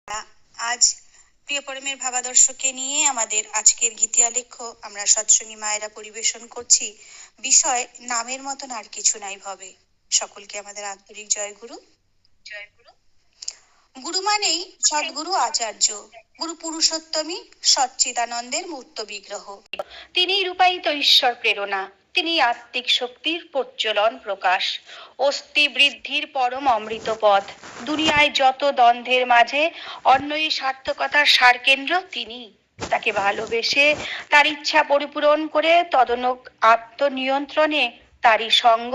আজ প্রিয় পরমের ভাবাদর্শকে নিয়ে আমাদের আজকের গীতি আলেখ্য আমরা সৎসঙ্গী মায়েরা পরিবেশন করছি। বিষয় নামের মতন আর কিছু নাই ভবে। সকলকে আমাদের আন্তরিক জয়গুরু। জয়গুরু। গুরু মানেই সদ্গুরু আচার্য, গুরু পুরুষোত্তমী সচ্চিদানন্দের মূর্ত বিগ্রহ। তিনি রূপায়িত ঈশ্বর প্রেরণা, তিনি আত্মিক শক্তির প্রজ্বলন প্রকাশ, অস্থি বৃদ্ধির পরম অমৃত পথ। দুনিয়ায় যত দ্বন্দ্বের মাঝে অন্যই সার্থকতার সার কেন্দ্র তিনি। তাকে ভালোবেসে তার ইচ্ছা পরিপূরণ করে তদনুক আত্মনিয়ন্ত্রণে তারই সঙ্গ,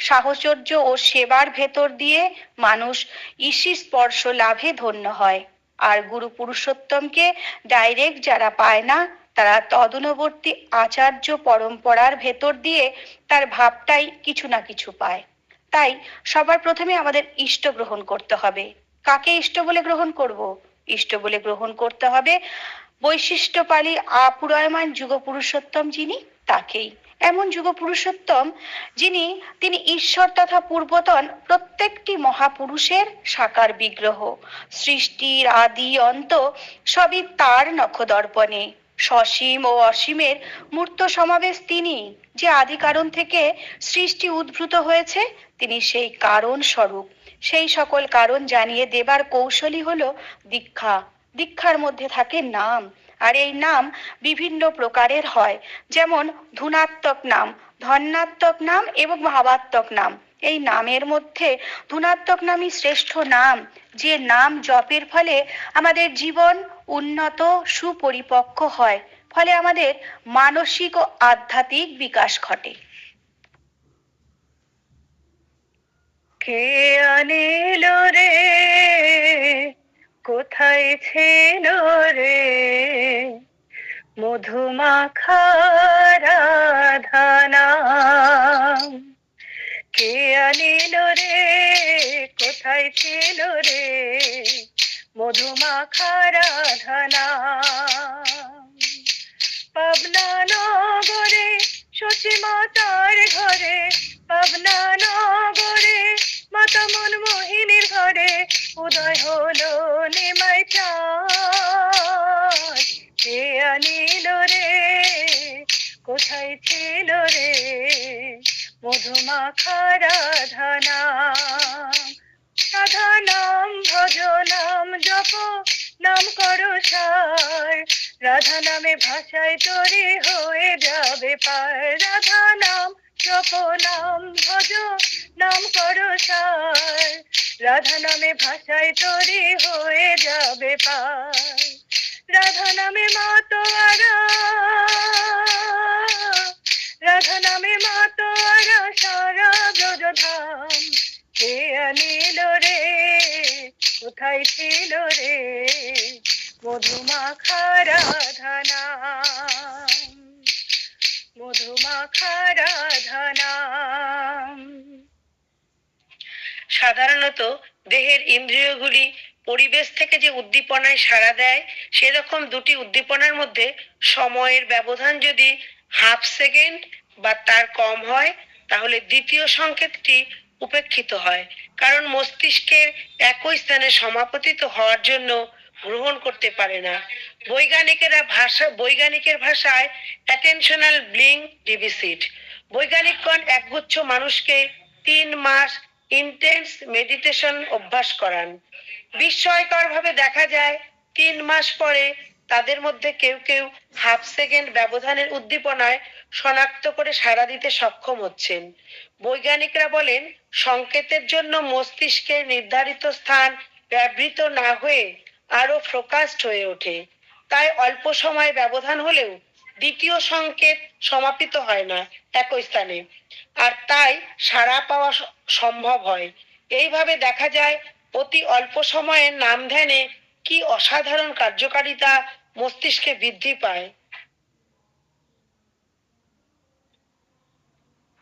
সাহচর্য ও সেবার ভেতর দিয়ে মানুষ ঈশী স্পর্শ লাভে ধন্য হয়। আর গুরু পুরুষোত্তমকে ডাইরেক্ট যারা পায় না, তারা তদনুবর্তী আচার্য পরম্পরার ভেতর দিয়ে তার ভাবটাই কিছু না কিছু পায়। তাই সবার প্রথমে আমাদের ইষ্ট গ্রহণ করতে হবে। কাকে ইষ্ট বলে গ্রহণ করব? ইষ্ট বলে গ্রহণ করতে হবে বৈশিষ্ট্যপালী আপুরয়মান যুগ পুরুষোত্তম যিনি, তাকেই। এমন যুগ পুরুষোত্তম তিনি ঈশ্বর তথা পূর্বতন প্রত্যেকটি মহাপুরুষের সাকার বিগ্রহ। সৃষ্টির আদি অন্ত সবই তার নখদর্পণে। সসীম ও অসীমের মূর্ত সমাবেশ তিনি। যে আদি কারণ থেকে সৃষ্টি উদ্ভূত হয়েছে, তিনি সেই কারণ স্বরূপ। সেই সকল কারণ জানিয়ে দেবার কৌশলই হলো দীক্ষা। দীক্ষার মধ্যে থাকে নাম, আর এই নাম বিভিন্ন প্রকারের হয়। যেমন ধনাত্মক নাম, ধন্যাত্মক নাম এবং ভাবাত্মক নাম। এই নামের মধ্যে ধনাত্মক নামই শ্রেষ্ঠ নাম, যে নাম জপের ফলে আমাদের জীবন উন্নত সুপরিপক্ক হয়, ফলে আমাদের মানসিক ও আধ্যাত্মিক বিকাশ ঘটে। কে আনিল রে, কোথায় ছিল রে, মধুমাখা রাধা। কে আনিল রে, কোথায় ছিল রে, মধুমাখা রাধা। পাবনা নগরে শচী মাতার ঘরে, পাবনা নগরে মাতা মনমোহিনীর ঘরে উদয় হলো নিমাই চাঁদ। কে আনিল রে, কোথায় ছিল রে, মধুমাখা রাধা। রাধা নাম ভজ, নাম জপ, নাম করো সার, রাধা নামে ভাষায় তরি হয়ে যাবে পার। রাধা নাম জপ, নাম ভজ, নাম করো সার, রাধা নামে ভাষায় তরি হয়ে যাবে পার। রাধা নামে মাতোয়ারা, রাধা নামে মাতোয়ারা সারা ব্রজধাম। কে আনিল রে, কোথায় ছিল রে, মধুমাখা রাধা। মধুমাখা রাধা। সাধারণত দেহের ইন্দ্রিয়গুলি পরিবেশ থেকে যে উদ্দীপনায় সাড়া দেয়, সেরকম দুটি উদ্দীপনার মধ্যে সময়ের ব্যবধান যদি হাফ সেকেন্ড বা তার কম হয়, তাহলে দ্বিতীয় সংকেতটি উপেক্ষিত হয়, কারণ মস্তিষ্কের একই স্থানে সমাপতিত হওয়ার জন্য গ্রহণ করতে পারে না। বৈজ্ঞানিকের ভাষায় অ্যাটেনশনাল ব্লিঙ্ক ডিফিসিট। বৈজ্ঞানিকগণ একগুচ্ছ মানুষকে 3 মাস ইন্টেন্স মেডিটেশন অভ্যাস করান। বিস্ময়কর ভাবে দেখা যায় 3 মাস পরে তাদের মধ্যে কেউ কেউ হাফ সেকেন্ড ব্যবধানের উদ্দীপনায় শনাক্ত করে সাড়া দিতে সক্ষম হচ্ছেন। বৈজ্ঞানিকরা বলেন, সংকেতের জন্য মস্তিষ্কের নির্ধারিত স্থান ব্যবহৃত না হয়ে আরো ফোকাসড হয়ে ওঠে। তাই অল্প সময় ব্যবধান হলেও দ্বিতীয় সংকেত সমাপিত হয় না একই স্থানে, আর তাই সাড়া পাওয়া সম্ভব হয়। এইভাবে দেখা যায় অতি অল্প সময়ের নাম ধ্যানে কি অসাধারণ কার্যকারিতা মস্তিষ্কে বৃদ্ধি পায়।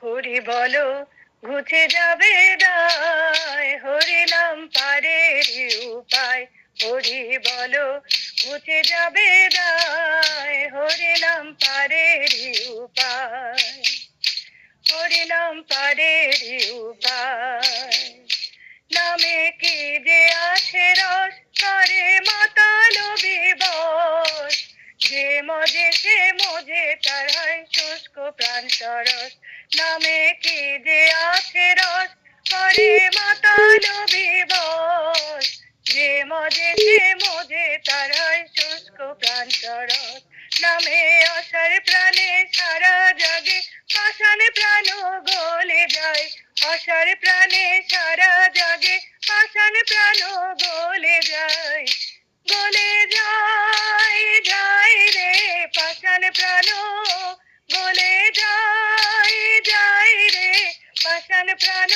হরি বলো ঘুচে যাবে দায়, হরি নাম পারের উপায়। হরি বলো ঘুচে যাবে দায়, হরি নাম পারের উপায়। হরি নাম পারের উপায়। নামে কি যে আছে রস, করে মাতালবি বস। যে মজে সে মজে তার হয় শুষ্ক প্রাণ সরস, নামে কি যে আছে রস করে মাতালবি বস। যে মজে সে মজে তার হয় শুষ্ক প্রাণ সরস, নামে অসার প্রাণে সারা জাগে পাষাণ প্রাণ গলে যায়। অসার প্রাণে সারা জাগে পাষাণ প্রাণ গলে যায়। গলে যায় যায় রে পাষাণ প্রাণ, গলে যায় যায় রে পাষাণ প্রাণ।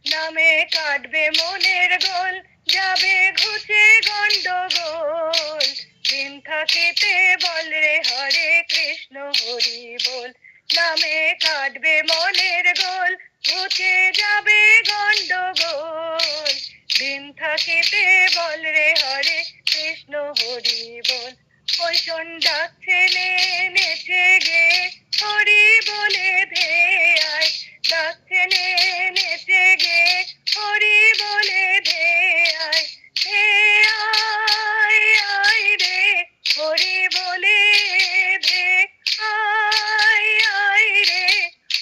নামে কাটবে মনের গোল, যাবে ঘুচে গন্ডগোল। দিন থাকিতে বল রে হরে কৃষ্ণ হরি বল। নামে কাটবে মনের গোল, ঘুচে যাবে গন্ডগোল। দিন থাকিতে বল রে হরে কৃষ্ণ হরি বল। ওই শোন ডাকছে নে নেচে গে হরি বলে ধে আয়। ডাকছে নে নেচে গে হরি বলে ধে আয়। ধে আয় আয় রে হরি বলে ধে আয় আয় রে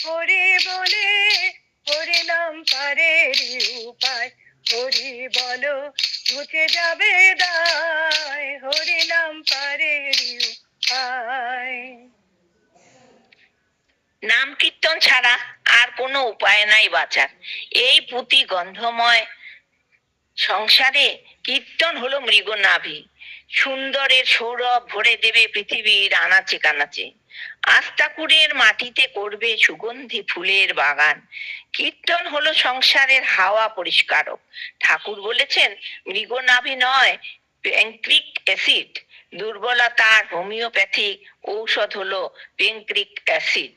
হরি বলে। হরি নাম পারেরই উপায়, হরি বলো ঘুচে যাবে দায়। হরি নাম পারেরই উপায়। নাম কীর্তন ছাড়া আর কোনো উপায় নাই বাঁচার। এই পুঁতি গন্ধময় সংসারে কীর্তন হলো মৃগনাভি। সুন্দরের সৌরভ ভরে দেবে পৃথিবীর আনাচে কানাচে। আস্তাকুড়ের মাটিতে করবে সুগন্ধি ফুলের বাগান। কীর্তন হলো সংসারের হাওয়া পরিষ্কারক। ঠাকুর বলেছেন মৃগনাভি নয় প্যাংক্রিক অ্যাসিড। দুর্বলতার হোমিওপ্যাথিক ঔষধ হলো প্যাংক্রিক অ্যাসিড।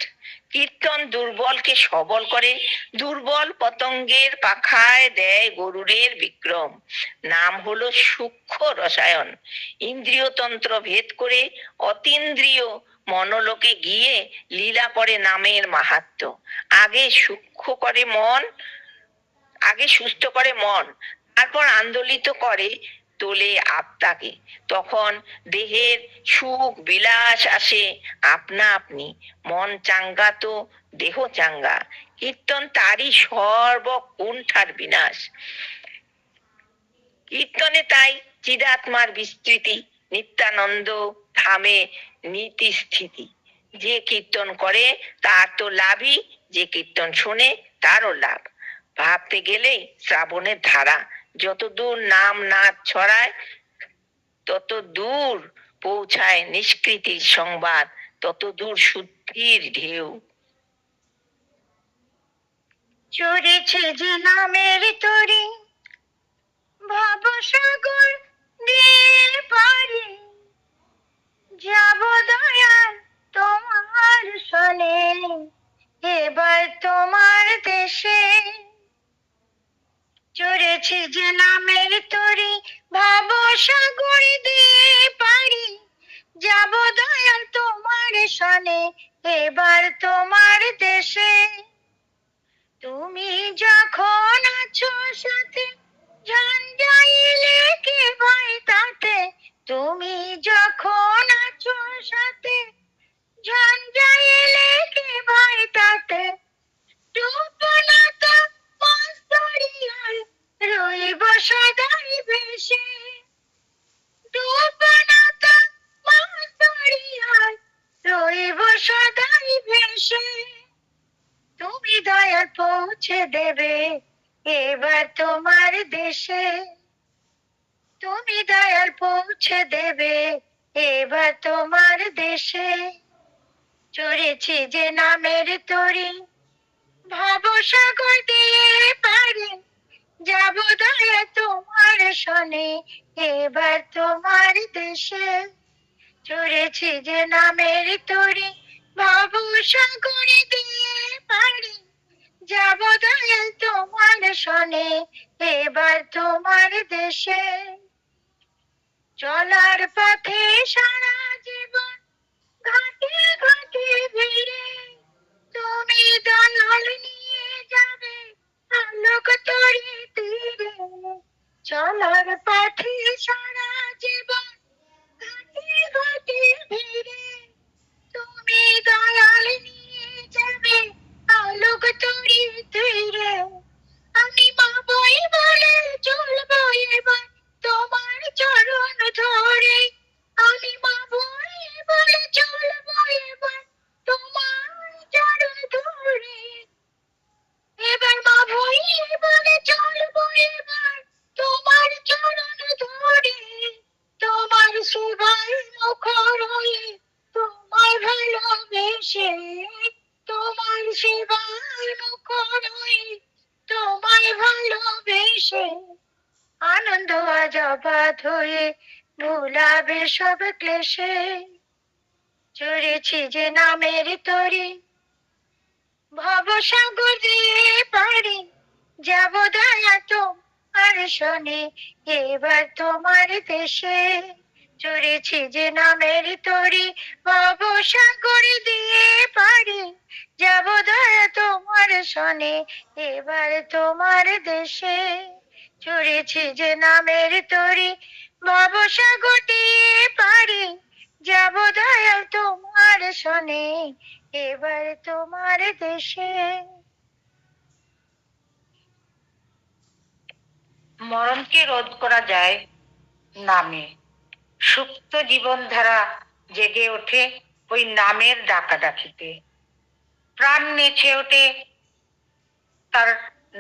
কীর্তন দুর্বলকে সবল করে, দুর্বল পতঙ্গের পাখায় দেয় গরুরের বিক্রম। নাম হলো সূক্ষ্ম রসায়ন। ইন্দ্রিয়তন্ত্র ভেদ করে অতীন্দ্রিয় মনোলোকে গিয়ে লীলা করে নামের মাহাত্ম্য। আগে সূক্ষ্ম করে মন, আগে সুস্থ করে মন, তারপর আন্দোলিত করে তোলে আত্মাকে। তখন দেহের সুখ বিলাস আসে আপনা আপনি। মন চাঙ্গা তো দেহ চাঙ্গা। কীর্তন তারই সর্বকুণ্ঠার বিনাশ। কীর্তনে তাই চিদাত্মার বিস্তৃতি, নিত্যানন্দ ধামে নীতি স্থিতি। যে কীর্তন করে তার তো লাভই, যে কীর্তন শোনে তারও লাভ। ভাবতে গেলেই শ্রাবণের ধারা, যত দূর নাম নাচ ছড়ায় তত দূর পৌঁছায় নিষ্কৃতির সংবাদ, তত দূর শুদ্ধির ঢেউ। চড়েছে যে নামের তরি ভবসাগর দিয়ে পারি, যাব দয়াল তোমার শনে এবার তোমার দেশে। চড়েছে যে নামের তরি ভবসাগর দিয়ে পারি, যাব দয়াল তোমার শনে এবার তোমার দেশে। তুমি যখন আছো সাথে ঝঞ্ঝাইলে কে ভয় তাতে। তুমি যখন আছো সাথে ঝঞ্ঝাইলে কে ভয় তাতে। ডুবো না তো মাছ ধরিয়ায় রইব সদাই ভেসে। ডুবো না তো মাছ ধরিয়ায় রইব সদাই ভেসে। তুমি দয়াল পৌঁছে দেবে এবার তোমার দেশে। তুমি দয়াল পৌঁছে দেবে এবার তোমার দেশে। চড়েছি যে নামের তরি ভবসাগর দিয়ে পারি, যাব দয়াল তোমার শনে এবার তোমার দেশে। চড়েছি যে নামের তরি ভবসাগর দিয়ে পারি, যাব দয়াল তোমার শনে এবার তোমার দেশে। চলার পথে সারা জীবন ঘাটে ঘাটে ভিড়ে, তুমি দয়াল নিয়ে যাবে আলোক তরি চলার পথে সারা জীবন ঘাটে ঘাটে ভিড়ে তুমি দয়াল নিয়ে যাবে আলোক তরি ধীরে। আমি মা বই বলে চলবো এবার তোমার চরণ ধরে। আমি মা বই বলে চলবো এবার তোমার চরণ ধরে। এবার মা বই বলে চলবো এবার তোমার চরণ ধরে। তোমার সেবায় মুখর হয়ে তোমায় ভালোবেসে। তোমার সেবায় মুখর হয়ে তোমায় ভালোবেসে। আনন্দ আজ অবাধ হয়ে ভুলাবে সব ক্লেশে। চড়েছি যে নামের তরি ভবসাগর দিয়ে পারি যাব দয়া তোমার শোনে এবার তোমার দেশে। চড়েছি যে নামের তরি ভবসাগর দিয়ে পারি যাব দয়া তোমার শোনে এবার তোমার দেশে। চড়েছি যে নামের তরি ভবসাগর দিয়ে পারি যাব দয়া তোমার শোনে এবার তোমার দেশে। মরণকে রোধ করা যায় নামে। সুপ্ত জীবনধারা জেগে ওঠে ওই নামের ডাকাডাকিতে। প্রাণ নেচে ওঠে তার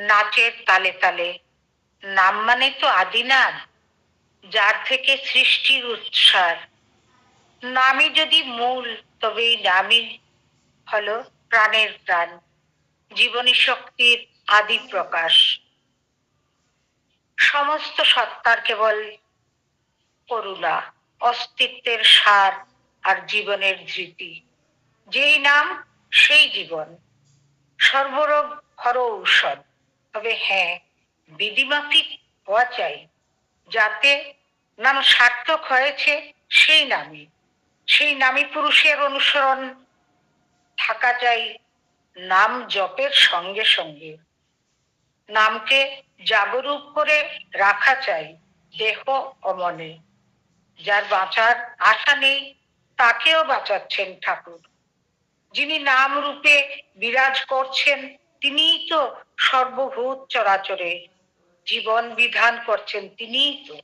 নাচের তালে তালে। নাম মানে তো আদিনাদ, যার থেকে সৃষ্টির উৎসার। নামই যদি মূল, তবে এই নামই হলো প্রাণের প্রাণ, জীবনী শক্তির আদি প্রকাশ। সমস্ত সত্তার কেবল করুণা, অস্তিত্বের সার আর জীবনের ধৃতি। যেই নাম সেই জীবন, সর্বরোগ হর ঔষধ। তবে হ্যাঁ, বিধিমাফিক হওয়া চাই, যাতে নাম সার্থক হয়েছে সেই নামে। সেই নামী পুরুষের অনুসরণ থাকা চাই নাম জপের সঙ্গে সঙ্গে। নামকে জাগরূক করে রাখা চাই দেহ ও মনে। যার বাঁচার আশা নেই তাকেও বাঁচাচ্ছেন ঠাকুর। যিনি নাম রূপে বিরাজ করছেন তিনিই তো সর্বভূত চরাচরে জীবন বিধান করছেন, তিনিই তো।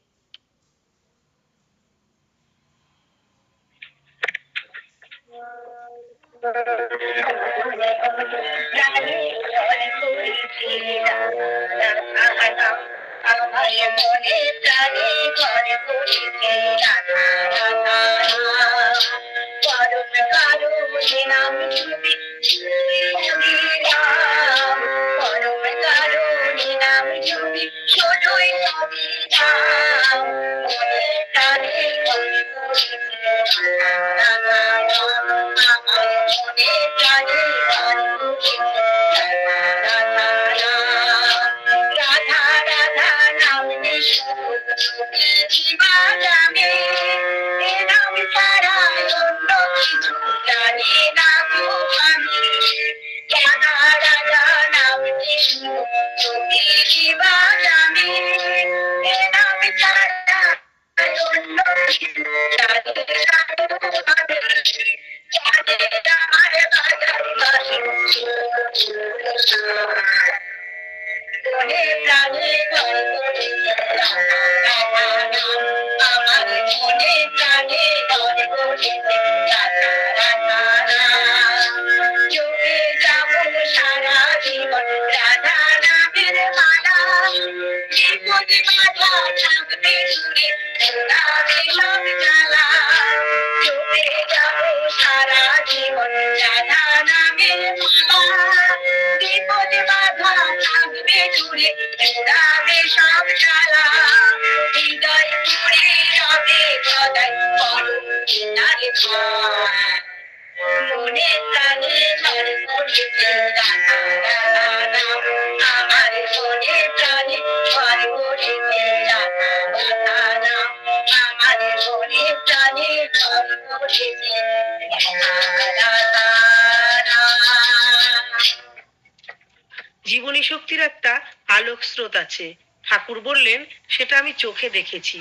জীবনী শক্তির একটা আলোক স্রোত আছে, ঠাকুর বললেন, সেটা আমি চোখে দেখেছি।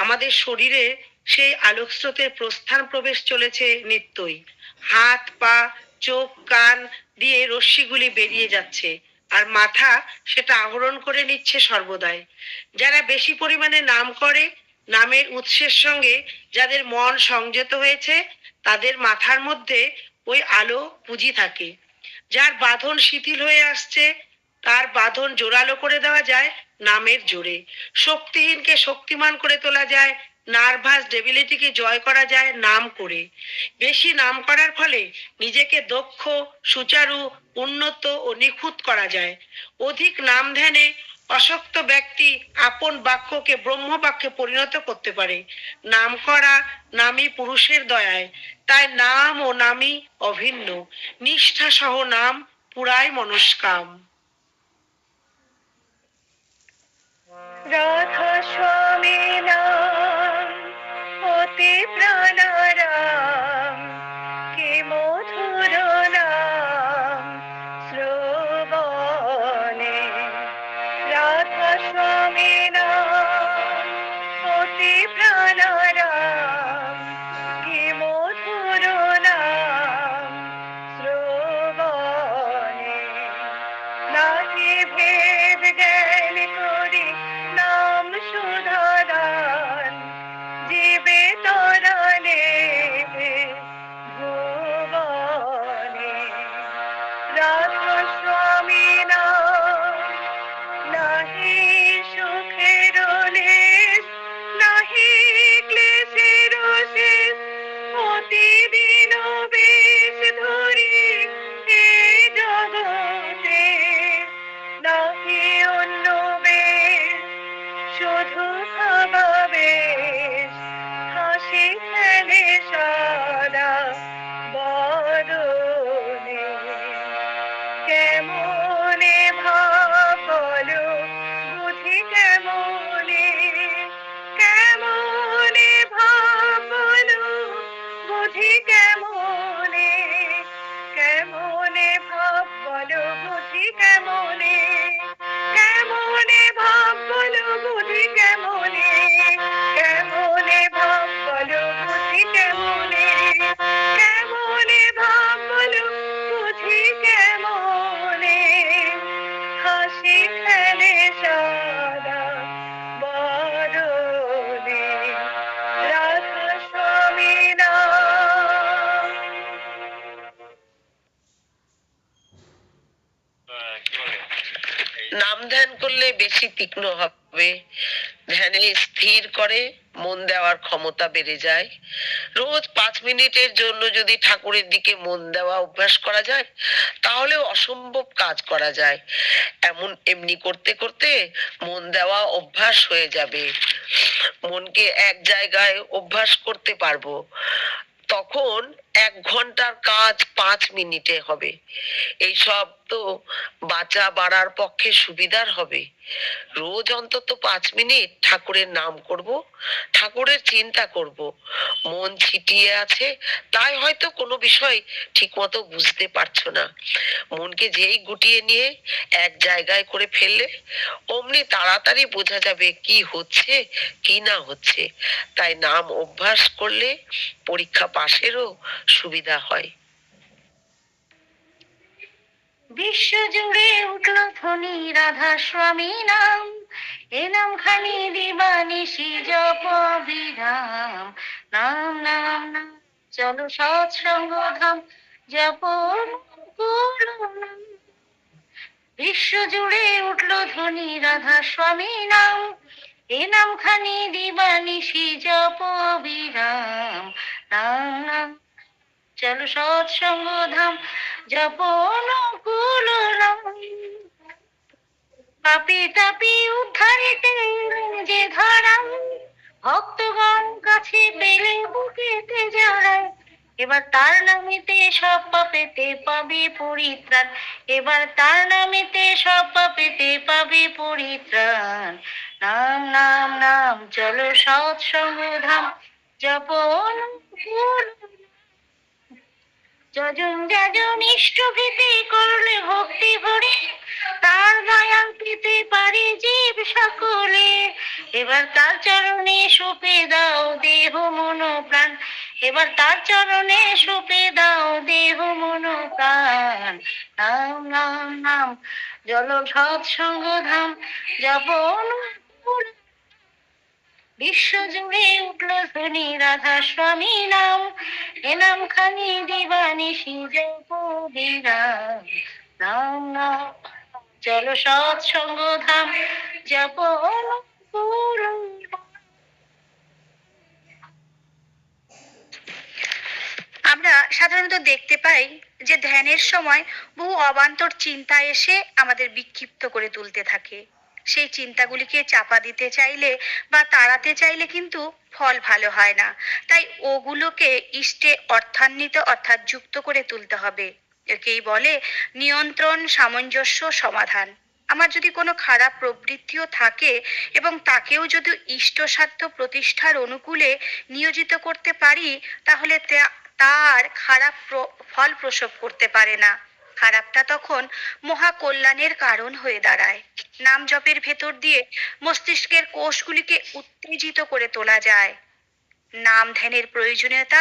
আমাদের শরীরে সেই আলোক স্রোতের প্রস্থান প্রবেশ চলেছে নিত্যই। হাত পা চোখ কান দিয়ে রশ্মিগুলি বেরিয়ে যাচ্ছে, আর মাথা সেটা আহরণ করে নিচ্ছে সর্বদাই। যারা বেশি পরিমাণে নাম করে, নামের উৎসের সঙ্গে যাদের মন সংযত হয়েছে, তাদের মাথার মধ্যে ওই আলো পুঁজি থাকে। যার বাঁধন শিথিল হয়ে আসছে, তার বাঁধন জোরালো করে দেওয়া যায় নামের জোরে। শক্তিহীনকে শক্তিমান করে তোলা যায়, নার্ভাস ডেবিলিটিকে জয় করা যায় নাম করে। বেশি নাম করার ফলে নিজেকে দক্ষ, সুচারু, উন্নত ও নিখুঁত করা যায়। অধিক নাম ধ্যানে অশক্ত ব্যক্তি আপন বাক্যকে ব্রহ্ম বাক্যে পরিণত করতে পারে। নাম করা নামী পুরুষের দয়ায়, তাই নাম ও নামী অভিন্ন। নিষ্ঠা সহ নাম পুরাই মনস্কাম। রাধা স্বামী নাম অতি প্রাণারাম, কি মধুর নাম শ্রবণে। রাধা স্বামী নাম অতি প্রাণারাম, কি মধুর নাম শ্রবণে। নাহি ভেদ জ্ঞান করি নাম সুধাদান, জীবে তরণে ভুবনে। রাধা স্বামী নাম নাহি সুখের লেশ, নাহি ক্লেশের শেষ। প্রতিদিন বেশ ধরি এ জগতে, নাহি অন্য বেশ, শুধু ভাবাবেশ। হাসি খেলে সারা বদনে, কেমনে ভাব বলো বুঝি কেমনে। কেমনে ভাব বলো বুঝি কেমনে। কেমনে ভাব বলো বুঝি কেমনে। কেমনে ভাব বলো বুঝি কেমনে। কেমনে ভাব বলো বুঝি কেমনে। কেমনে ভাব বলো বুঝি কেমনে। হাসি খেলে সারা বদনে, রাধা স্বামী নাম। নাম ধ্যান করলে বেশি তীক্ষ্ণ হবে, ধ্যানে স্থির করে মন দেওয়ার ক্ষমতা বেড়ে যায়। রোজ 5 মিনিটের জন্য যদি ঠাকুরের দিকে মন দেওয়া অভ্যাস করা যায়, তাহলে অসম্ভব কাজ করা যায়। এমনি করতে করতে মন দেওয়া অভ্যাস হয়ে যাবে। মনকে এক জায়গায় অভ্যাস করতে পারবো, তখন 1 ঘন্টার কাজ 5 মিনিটে হবে। এইসব তো বাঁচা বাড়ার পক্ষে সুবিধার হবে। রোজ অন্তত 5 মিনিট ঠাকুরের নাম করব, ঠাকুরের চিন্তা করব। মন ছিটিয়ে আছে, তাই হয়তো কোনো বিষয় ঠিক মতো বুঝতে পারছো না। মনকে যেই গুটিয়ে নিয়ে এক জায়গায় করে ফেললে, অমনি তাড়াতাড়ি বোঝা যাবে কি হচ্ছে কি না হচ্ছে। তাই নাম অভ্যাস করলে পরীক্ষা পাশেরও সুবিধা হয়। বিশ্ব জুড়ে উঠল ধ্বনি রাধা স্বামী নাম, এ নাম খানি দিবানিশি জপ বিরাম। নাম নাম নাম চলো সৎসঙ্গ ধাম, জপ নাম। বিশ্ব জুড়ে উঠল ধ্বনি রাধা স্বামী নাম, এ নাম খানি দিবানিশি জপ বিরাম। নাম নাম চলো সৎসঙ্গ ধাম, জপ অনুকূল নাম। পাপি তাপি উদ্ধারিতে যে ধারা, ভক্তগণ কাছে পেলে বুকেতে জড়ায়। এবার তার নামেতে সব পাপেতে পাবে পরিত্রাণ। এবার তার নামেতে সব পাপেতে পাবে পরিত্রাণ। নাম নাম নাম চলো সৎসঙ্গ ধাম, জপ অনুকূল। যজন যাজন ইষ্ট ভীতি করলে ভক্তি ভরে, তার দয়া পেতে পারে জীব সকলে, এবার তার চরণে সঁপে দাও দেহ মন প্রাণ, এবার তার চরণে সঁপে দাও দেহ মন প্রাণ। নাম নাম নাম জল সৎসঙ্গ ধাম, জপ অনুকূল বিশ্ব জুড়ে উঠল ধ্বনি রাধা স্বামী নাম, এ নাম খানি দিবানিশি জপ বিরাম। নাম নাম চলো সৎসঙ্গ ধাম, জপ অনুকূল। আমরা সাধারণত দেখতে পাই যে ধ্যানের সময় বহু অবান্তর চিন্তা এসে আমাদের বিক্ষিপ্ত করে তুলতে থাকে। সেই চিন্তাগুলিকে চাপা দিতে চাইলে বা তাড়াতে চাইলে কিন্তু ফল ভালো হয় না। তাই ওগুলোকে ইষ্টে অর্থান্বিত অর্থাৎ যুক্ত করে তুলতে হবে। একেই বলে নিয়ন্ত্রণ, সামঞ্জস্য, সমাধান। আমার যদি কোনো খারাপ প্রবৃত্তিও থাকে এবং তাকেও যদি ইষ্টসাধ্য প্রতিষ্ঠার অনুকূলে নিয়োজিত করতে পারি, তাহলে তার খারাপ ফল প্রসব করতে পারে না। খারাপটা তখন মহা কল্যাণের কারণ হয়ে দাঁড়ায়। নাম জপের ভেতর দিয়ে মস্তিষ্কের কোষগুলিকে উত্তেজিত করে তোলা যায়। নাম ধ্যানের প্রয়োজনীয়তা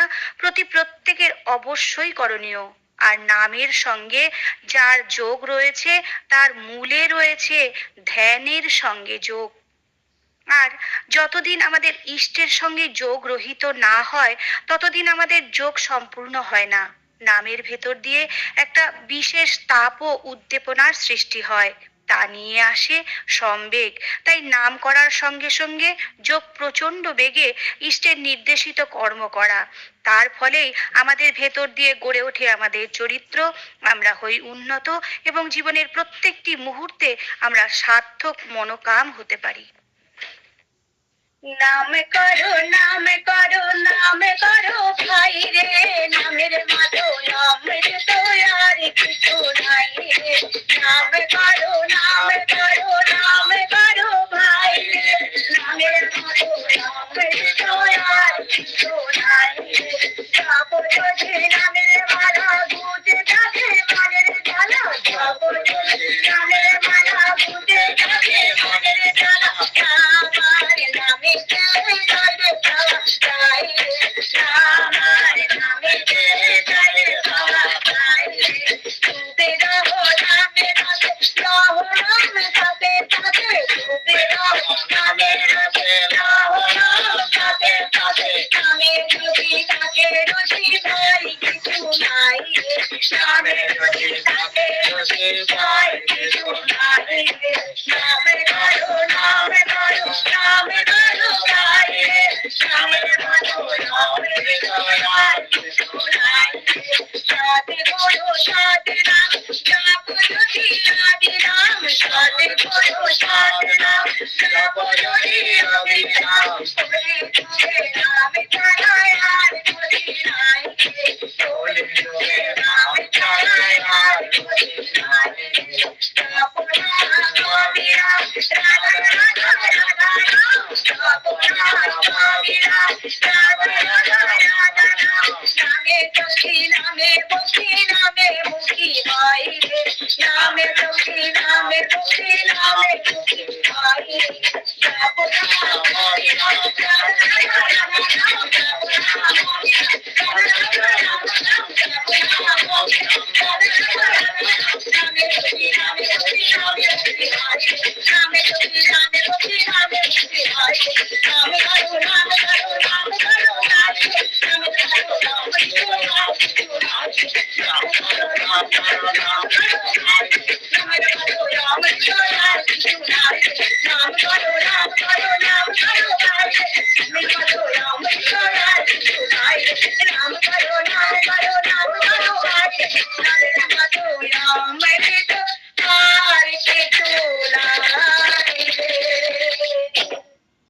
প্রত্যেকের অবশ্যই করণীয়। আর নামের সঙ্গে যার যোগ রয়েছে তার মূলে রয়েছে ধ্যানের সঙ্গে যোগ। আর যতদিন আমাদের ইষ্টের সঙ্গে যোগ রহিত না হয় ততদিন আমাদের যোগ সম্পূর্ণ হয় না। নামের ভেতর দিয়ে একটা বিশেষ তাপ ও উদ্দীপনার সৃষ্টি হয়, তা নিয়ে আসে সম্বেগ। তাই নাম করার সঙ্গে সঙ্গে যোগ প্রচন্ড বেগে ইষ্টের নির্দেশিত কর্ম করা। তার ফলেই আমাদের ভেতর দিয়ে গড়ে ওঠে আমাদের চরিত্র, আমরা হই উন্নত এবং জীবনের প্রত্যেকটি মুহূর্তে আমরা সার্থক মনোকাম হতে পারি। নাম করো নাম করো নাম করো ভাই রে, নামের মাধো নামের তো আর কিছু নাই রে। নাম করো নাম করো নাম করো ভাই রে, নামের মাধো নামের তো আর কিছু নাই রে। যাব যদি নামের মালা বুঝে যাবে মনের জ্বালা, যাব যদি নামের মালা বুঝে যাবে মনের জ্বালা। আমার নামে জয় রে বাবা জয় রে, আমার নামে জয় রে বাবা জয় রে। ডুবে রহো নামে রসে, রহো নাম সাথে সাথে, ডুবে রহো নামে রসে, রহো নাম সাথে সাথে। নামে যদি থাকে রসি ভাই কিছু নাই রে, নামে যদি থাকে রসি ভাই কিছু নাই রে। নামে করো নামে করো নামে করো ভাই রে, নামের মাধো নামের তো আর কিছু নাই রে। সাথে করো সাথে নাম, জপ যদি আদি নাম, সাথে করো সাথে নাম, জপ যদি অবিরাম। বলে যুগে নাম ছাড়া আর গতি নাই রে, বলে যুগে নাম ছাড়া আর গতি নাই রে। জপ নাম অবিরাম, রাধা রাধা রাধা নাম, জপ নাম অবিরাম, রাধা রাধা রাধা নাম। নামে চোখি নামে বসি নামে মুখী ভাই রে, নামে চোখি নামে বসি নামে মুখী ভাই রে। জপ নাম অবিরাম, রাধা রাধা রাধা নাম, জপ নাম অবিরাম, রাধা রাধা রাধা নাম, জপ নাম অবিরাম, রাধা রাধা রাধা নাম। নামে চোখি নামে বসি নামে মুখী ভাই রে, নামে চোখি নামে বসি নামে মুখী ভাই রে। নাম করো নাম করো নাম করো ভাই রে, নাম করো নাম করো নাম করো ভাই রে। নাম করো নাম করো নাম করো ভাই রে, নাম করো নাম করো আর কিছু নাই রে। নাম করো নাম করো নাম করো ভাই রে, নাম করো নাম করো আর কিছু নাই রে। নাম করো নাম করো নাম করো ভাই রে, নাম